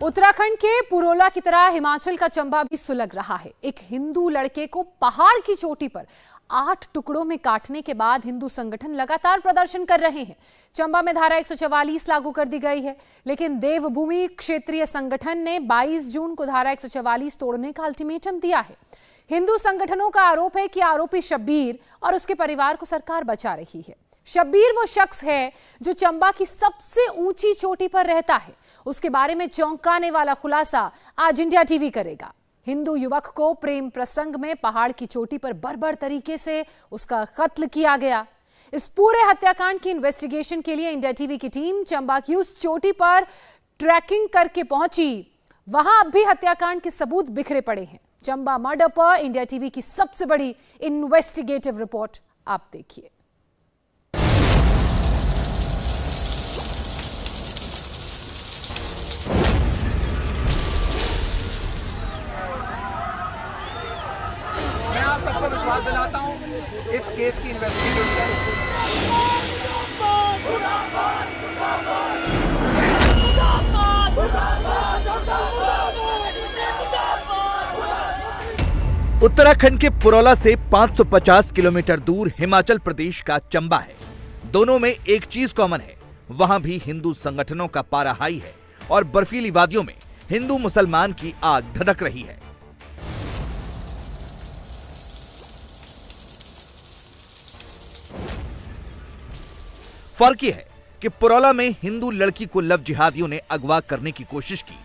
उत्तराखंड के पुरोला की तरह हिमाचल का चंबा भी सुलग रहा है। एक हिंदू लड़के को पहाड़ की चोटी पर 8 टुकड़ों में काटने के बाद हिंदू संगठन लगातार प्रदर्शन कर रहे हैं। चंबा में धारा 144 लागू कर दी गई है, लेकिन देवभूमि क्षेत्रीय संगठन ने 22 जून को धारा 144 तोड़ने का अल्टीमेटम दिया है। हिंदू संगठनों का आरोप है कि आरोपी शब्बीर और उसके परिवार को सरकार बचा रही है। शब्बीर वो शख्स है जो चंबा की सबसे ऊंची चोटी पर रहता है। उसके बारे में चौंकाने वाला खुलासा आज इंडिया टीवी करेगा। हिंदू युवक को प्रेम प्रसंग में पहाड़ की चोटी पर बर्बर तरीके से उसका कत्ल किया गया। इस पूरे हत्याकांड की इन्वेस्टिगेशन के लिए इंडिया टीवी की टीम चंबा की उस चोटी पर ट्रैकिंग करके पहुंची। वहां अब भी हत्याकांड के सबूत बिखरे पड़े हैं। चंबा मर्डर पर इंडिया टीवी की सबसे बड़ी इन्वेस्टिगेटिव रिपोर्ट आप देखिए। सबको विश्वास दिलाता हूं इस केस की इन्वेस्टिगेशन उत्तराखंड के पुरोला से 550 किलोमीटर दूर हिमाचल प्रदेश का चंबा है। दोनों में एक चीज कॉमन है, वहां भी हिंदू संगठनों का पारा हाई है और बर्फीली वादियों में हिंदू मुसलमान की आग धधक रही है। फर्क यह है कि पुरोला में हिंदू लड़की को लव जिहादियों ने अगवा करने की कोशिश की,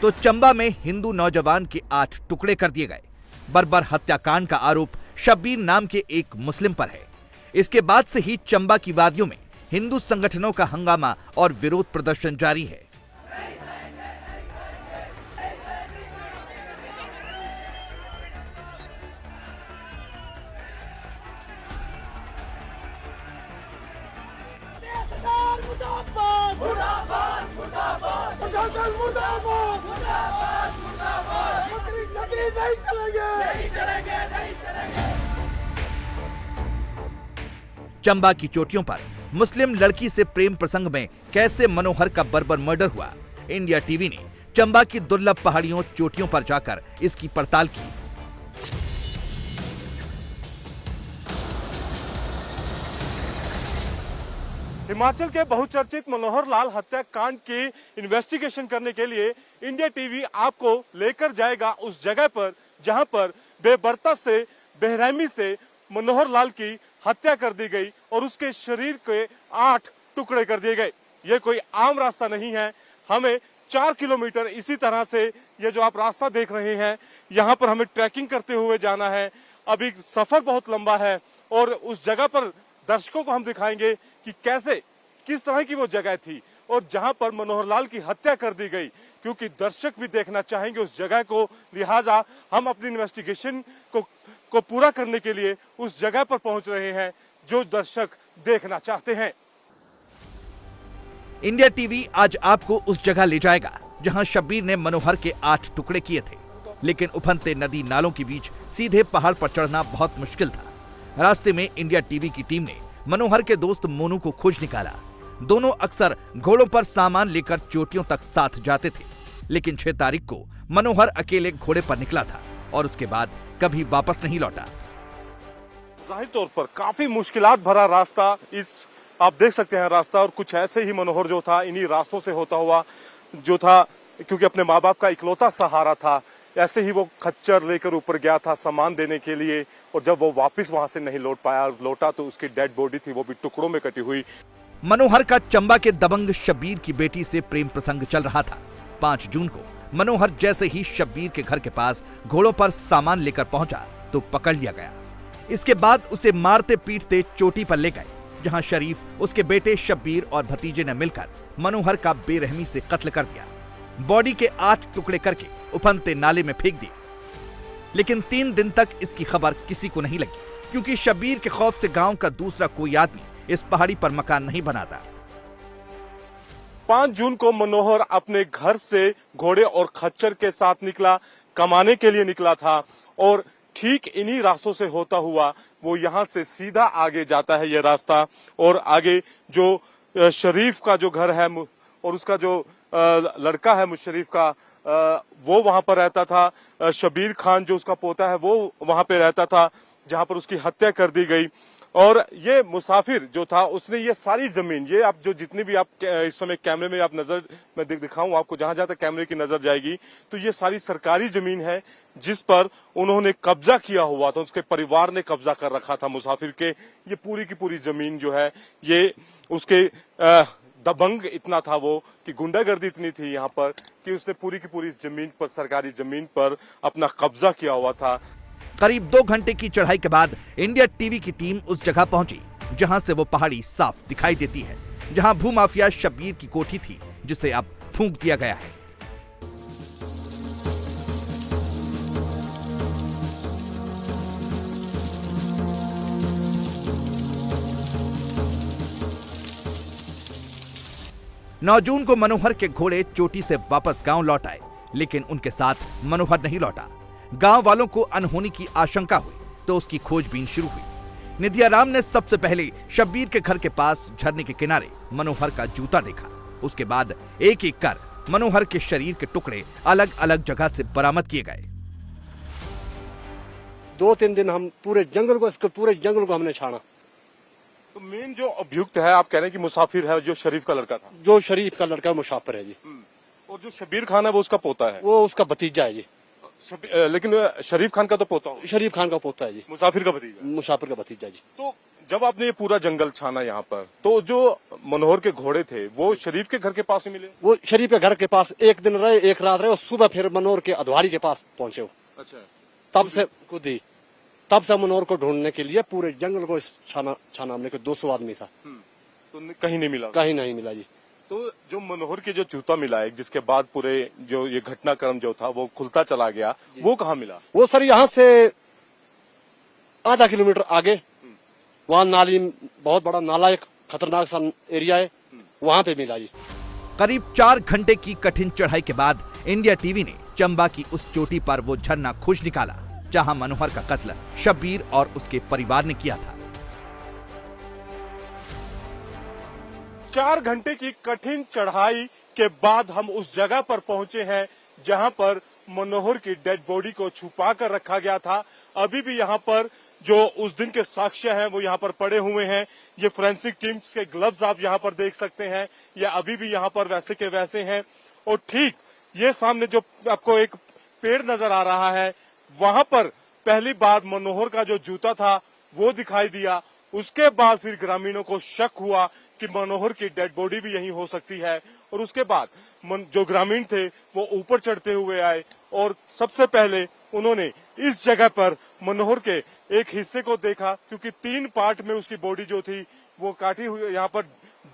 तो चंबा में हिंदू नौजवान के 8 टुकड़े कर दिए गए। बर्बर हत्याकांड का आरोप शब्बीर नाम के एक मुस्लिम पर है। इसके बाद से ही चंबा की वादियों में हिंदू संगठनों का हंगामा और विरोध प्रदर्शन जारी है। चंबा की चोटियों पर मुस्लिम लड़की से प्रेम प्रसंग में कैसे मनोहर का बर्बर मर्डर हुआ, इंडिया टीवी ने चंबा की दुर्लभ पहाड़ियों चोटियों पर जाकर इसकी पड़ताल की। हिमाचल के बहुचर्चित मनोहर लाल हत्याकांड की इन्वेस्टिगेशन करने के लिए इंडिया टीवी आपको लेकर जाएगा उस जगह पर जहां पर बेबर्ता से बेरहमी से मनोहर लाल की हत्या कर दी गई और उसके शरीर के 8 टुकड़े कर दिए गए। ये कोई आम रास्ता नहीं है। हमें 4 किलोमीटर इसी तरह से ये जो आप रास्ता देख रहे हैं, यहाँ पर हमें ट्रैकिंग करते हुए जाना है। अभी सफर बहुत लंबा है और उस जगह पर दर्शकों को हम दिखाएंगे कि कैसे किस तरह की वो जगह थी और जहां पर मनोहर लाल की हत्या कर दी गई, क्योंकि दर्शक भी देखना चाहेंगे उस जगह को। लिहाजा हम अपनी इन्वेस्टिगेशन को पूरा करने के लिए उस जगह पर पहुंच रहे हैं जो दर्शक देखना चाहते हैं। इंडिया टीवी आज आपको उस जगह ले जाएगा जहां शब्बीर ने मनोहर के 8 टुकड़े किए थे, लेकिन उफनते नदी नालों के बीच सीधे पहाड़ पर चढ़ना बहुत मुश्किल था। रास्ते में इंडिया टीवी की टीम ने मनोहर के दोस्त मोनू को खोज निकाला। दोनों अक्सर घोड़ों पर सामान लेकर चोटियों तक साथ जाते थे, लेकिन 6 तारीख को मनोहर अकेले घोड़े पर निकला था और उसके बाद कभी वापस नहीं लौटा। जाहिर तौर पर काफी मुश्किलात भरा रास्ता, इस आप देख सकते हैं रास्ता, और कुछ ऐसे ही मनोहर जो था इन्हीं रास्तों से होता हुआ जो था, क्योंकि अपने माँ बाप का इकलौता सहारा था, ऐसे ही वो खच्चर लेकर ऊपर गया था सामान देने के लिए, और जब वो वापस वहां से नहीं लौटा तो उसकी डेड बॉडी थी, वो भी टुकड़ों में कटी हुई। मनोहर का चंबा के दबंग शब्बीर की बेटी से प्रेम प्रसंग चल रहा था। 5 जून को मनोहर जैसे ही शब्बीर के घर के पास घोड़ों पर सामान लेकर पहुंचा तो पकड़ लिया गया। इसके बाद उसे मारते पीटते चोटी पर ले गए, जहां शरीफ, उसके बेटे शब्बीर और भतीजे ने मिलकर मनोहर का बेरहमी से कत्ल कर दिया। बॉडी के 8 टुकड़े करके उफनते नाले में फेंक दिए, लेकिन 3 दिन तक इसकी खबर किसी को नहीं लगी, क्योंकि शब्बीर के खौफ से गांव का दूसरा कोई आदमी इस पहाड़ी पर मकान नहीं बनाता। 5 जून को मनोहर अपने घर से घोड़े और खच्चर के साथ निकला, कमाने के लिए निकला था, और ठीक इन्हीं रास्तों से होता हुआ वो यहाँ से सीधा आगे जाता है ये रास्ता, और आगे जो शरीफ का जो घर है और उसका जो लड़का है मुशर्रफ का, वो वहां पर रहता था। शब्बीर खान जो उसका पोता है वो वहां पे रहता था, जहां पर उसकी हत्या कर दी गई। और ये मुसाफिर जो था उसने ये सारी जमीन, ये आप जो जितनी भी आप इस समय कैमरे में आप नजर मैं दिखाऊं आपको, जहां जहां तक कैमरे की नजर जाएगी, तो ये सारी सरकारी जमीन है जिस पर उन्होंने कब्जा किया हुआ था, उसके परिवार ने कब्जा कर रखा था मुसाफिर के। ये पूरी की पूरी जमीन जो है ये उसके दबंग इतना था वो कि गुंडागर्दी इतनी थी यहाँ पर कि उसने पूरी की पूरी जमीन पर, सरकारी जमीन पर अपना कब्जा किया हुआ था। करीब 2 घंटे की चढ़ाई के बाद इंडिया टीवी की टीम उस जगह पहुंची जहां से वो पहाड़ी साफ दिखाई देती है, जहां भूमाफिया शब्बीर की कोठी थी, जिसे अब फूंक दिया गया है। नौ जून को मनोहर के घोड़े चोटी से वापस गांव लौट आए, लेकिन उनके साथ मनोहर नहीं लौटा। गांव वालों को अनहोनी की आशंका हुई तो उसकी खोजबीन शुरू हुई। निधियाराम ने सबसे पहले शब्बीर के घर के पास झरने के किनारे मनोहर का जूता देखा। उसके बाद एक एक कर मनोहर के शरीर के टुकड़े अलग अलग जगह से बरामद किए गए। 2-3 दिन हम पूरे जंगल को हमने छाना। तो मेन जो अभियुक्त है, आप कह रहे हैं कि मुसाफिर है, जो शरीफ का लड़का था, जो शरीफ का लड़का मुसाफिर है जी, और जो शब्बीर खान है वो उसका पोता है, वो उसका भतीजा है जी। लेकिन शरीफ खान का तो पोता हो, शरीफ खान का पोता है जी, मुसाफिर का भतीजा। मुसाफिर का भतीजा जी। तो जब आपने ये पूरा जंगल छाना यहाँ पर, तो जो मनोहर के घोड़े थे वो शरीफ के घर के पास ही मिले? वो शरीफ के घर के पास एक दिन रहे, एक रात रहे, और सुबह फिर मनोहर के अधवारी के पास पहुंचे वो। अच्छा। तब से मनोहर को ढूंढने के लिए पूरे जंगल को छाना हमने को 200 आदमी था। तो कहीं नहीं मिला? कहीं नहीं मिला जी। तो जो मनोहर के जो जूता मिला है, जिसके बाद पूरे जो ये घटनाक्रम जो था वो खुलता चला गया, वो कहाँ मिला? वो सर यहाँ से आधा किलोमीटर आगे, वहाँ नाली, बहुत बड़ा नाला, एक खतरनाक सा एरिया है, वहाँ पे मिला जी। करीब 4 घंटे की कठिन चढ़ाई के बाद इंडिया टीवी ने चंबा की उस चोटी पर वो झरना खोज निकाला जहां मनोहर का कत्ल शब्बीर और उसके परिवार ने किया था। 4 घंटे की कठिन चढ़ाई के बाद हम उस जगह पर पहुंचे हैं जहां पर मनोहर की डेड बॉडी को छुपा कर रखा गया था। अभी भी यहां पर जो उस दिन के साक्ष्य हैं वो यहां पर पड़े हुए हैं। ये फोरेंसिक टीम्स के ग्लव्स आप यहां पर देख सकते हैं, ये अभी भी यहां पर वैसे के वैसे हैं। और ठीक ये सामने जो आपको एक पेड़ नजर आ रहा है, वहां पर पहली बार मनोहर का जो जूता था वो दिखाई दिया। उसके बाद फिर ग्रामीणों को शक हुआ कि मनोहर की डेड बॉडी भी यहीं हो सकती है। और उसके बाद जो ग्रामीण थे वो ऊपर चढ़ते हुए आए और सबसे पहले उन्होंने इस जगह पर मनोहर के एक हिस्से को देखा, क्योंकि 3 पार्ट में उसकी बॉडी जो थी वो काटी हुई यहाँ पर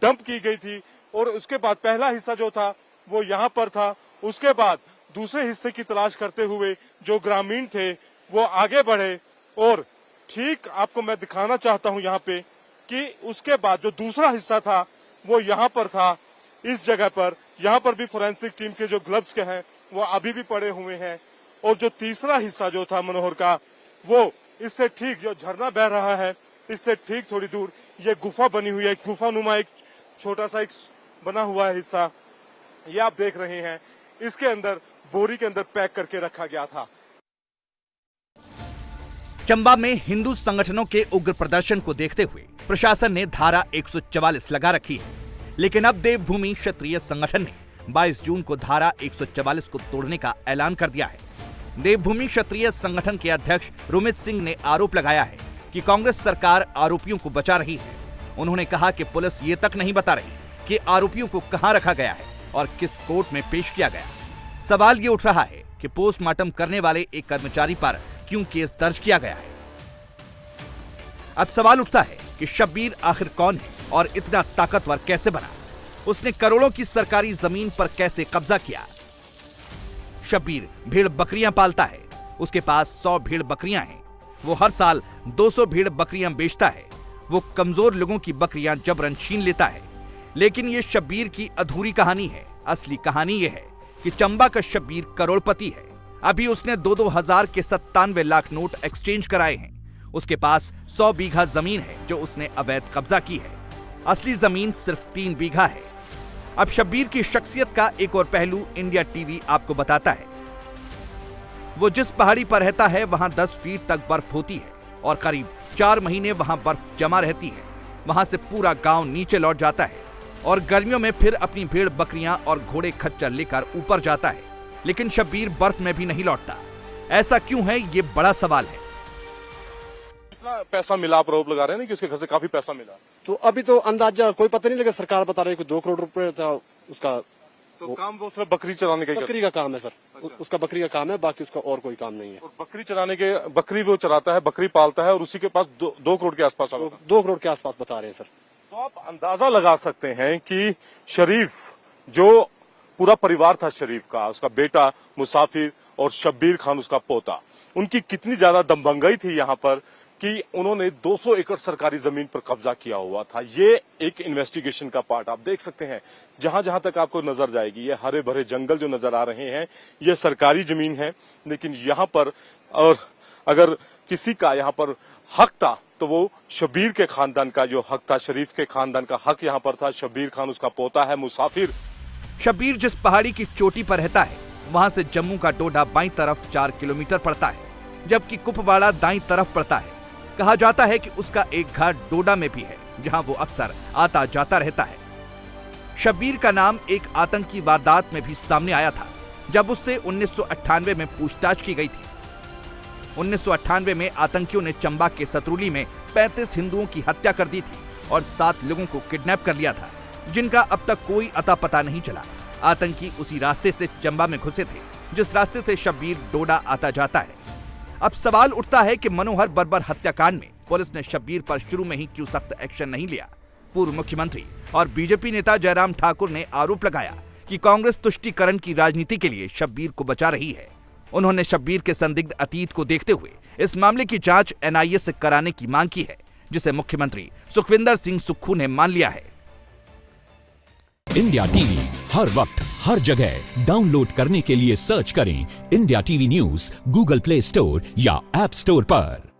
डंप की गई थी। और उसके बाद पहला हिस्सा जो था वो यहाँ पर था। उसके बाद दूसरे हिस्से की तलाश करते हुए जो ग्रामीण थे वो आगे बढ़े और ठीक आपको मैं दिखाना चाहता हूं यहाँ पे कि उसके बाद जो दूसरा हिस्सा था वो यहाँ पर था, इस जगह पर। यहाँ पर भी फोरेंसिक टीम के जो ग्लव्स के हैं वो अभी भी पड़े हुए हैं। और जो तीसरा हिस्सा जो था मनोहर का, वो इससे ठीक जो झरना बह रहा है इससे ठीक थोड़ी दूर ये गुफा बनी हुई है, गुफानुमा एक छोटा सा एक बना हुआ है हिस्सा, ये आप देख रहे हैं। इसके अंदर बोरी के अंदर पैक करके रखा गया था। चंबा में हिंदू संगठनों के उग्र प्रदर्शन को देखते हुए प्रशासन ने धारा 144 लगा रखी है, लेकिन अब देवभूमि क्षत्रिय संगठन ने 22 जून को धारा 144 को तोड़ने का ऐलान कर दिया है। देवभूमि क्षत्रिय संगठन के अध्यक्ष रुमित सिंह ने आरोप लगाया है कि कांग्रेस सरकार आरोपियों को बचा रही है। उन्होंने कहा कि पुलिस ये तक नहीं बता रही कि आरोपियों को कहां रखा गया है और किस कोर्ट में पेश किया गया। सवाल ये उठ रहा है कि पोस्टमार्टम करने वाले एक कर्मचारी पर क्यों केस दर्ज किया गया है। अब सवाल उठता है कि शब्बीर आखिर कौन है और इतना ताकतवर कैसे बना? उसने करोड़ों की सरकारी जमीन पर कैसे कब्जा किया? शब्बीर भेड़ बकरियां पालता है, उसके पास 100 भेड़ बकरियां हैं। वो हर साल 200 भेड़ बकरियां बेचता है। वो कमजोर लोगों की बकरियां जबरन छीन लेता है। लेकिन ये शब्बीर की अधूरी कहानी है। असली कहानी ये है कि चंबा का शब्बीर करोड़पति है। अभी उसने 2-2 हजार के 97 लाख नोट एक्सचेंज कराए हैं। उसके पास 100 बीघा जमीन है जो उसने अवैध कब्जा की है। असली जमीन सिर्फ 3 बीघा है। अब शब्बीर की शख्सियत का एक और पहलू इंडिया टीवी आपको बताता है। वो जिस पहाड़ी पर रहता है वहां 10 फीट तक बर्फ होती है और करीब 4 महीने वहां बर्फ जमा रहती है। वहां से पूरा गांव नीचे लौट जाता है और गर्मियों में फिर अपनी भेड़ बकरियां और घोड़े खच्चर लेकर ऊपर जाता है। लेकिन शब्बीर बर्फ में भी नहीं लौटता। ऐसा क्यों है, ये बड़ा सवाल है। कितना पैसा मिला, आप आरोप लगा रहे हैं ना कि उसके घर से काफी पैसा मिला। तो अभी तो अंदाजा कोई पता नहीं, लेकिन सरकार बता रही है कि 2 करोड़ रुपए था उसका। तो काम वो सिर्फ बकरी चराने का ही बकरी का काम है सर। उसका बकरी का काम है, बाकी उसका और कोई काम नहीं है। और बकरी चराने के, बकरी वो चराता है, बकरी पालता है और उसी के पास 2 करोड़ के आसपास आएगा। 2 करोड़ के आसपास बता रहे हैं सर। तो आप अंदाजा लगा सकते हैं कि शरीफ, जो पूरा परिवार था शरीफ का, उसका बेटा मुसाफिर और शब्बीर खान उसका पोता, उनकी कितनी ज्यादा दमभंगई थी यहाँ पर कि उन्होंने 200 एकड़ सरकारी जमीन पर कब्जा किया हुआ था। ये एक इन्वेस्टिगेशन का पार्ट आप देख सकते हैं। जहां जहां तक आपको नजर जाएगी, ये हरे भरे जंगल जो नजर आ रहे हैं, ये सरकारी जमीन है। लेकिन यहाँ पर, और अगर किसी का यहाँ पर हक था तो वो शब्बीर के खानदान का जो हक था, शरीफ के खानदान का हक यहाँ पर था। शब्बीर खान उसका पोता है, मुसाफिर। शब्बीर जिस पहाड़ी की चोटी पर रहता है वहां से जम्मू का डोडा बाईं तरफ 4 किलोमीटर पड़ता है, जबकि कुपवाड़ा दाईं तरफ पड़ता है। कहा जाता है कि उसका एक घर डोडा में भी है, जहां वो अक्सर आता जाता रहता है। शब्बीर का नाम एक आतंकी वारदात में भी सामने आया था, जब उससे 1998 में पूछताछ की गई थी। 1998 में आतंकियों ने चंबा के सतरुली में 35 हिंदुओं की हत्या कर दी थी और 7 लोगों को किडनैप कर लिया था, जिनका अब तक कोई अता पता नहीं चला। आतंकी उसी रास्ते से चंबा में घुसे थे जिस रास्ते से शब्बीर डोडा आता जाता है। अब सवाल उठता है कि मनोहर बर्बर हत्याकांड में पुलिस ने शब्बीर पर शुरू में ही क्यों सख्त एक्शन नहीं लिया। पूर्व मुख्यमंत्री और बीजेपी नेता जयराम ठाकुर ने आरोप लगाया कि कांग्रेस तुष्टीकरण की राजनीति के लिए शब्बीर को बचा रही है। उन्होंने शब्बीर के संदिग्ध अतीत को देखते हुए इस मामले की जांच एनआईए से कराने की मांग की है, जिसे मुख्यमंत्री सुखविंदर सिंह सुक्खू ने मान लिया है। इंडिया टीवी हर वक्त हर जगह डाउनलोड करने के लिए सर्च करें India TV news Google play store या ऐप स्टोर पर।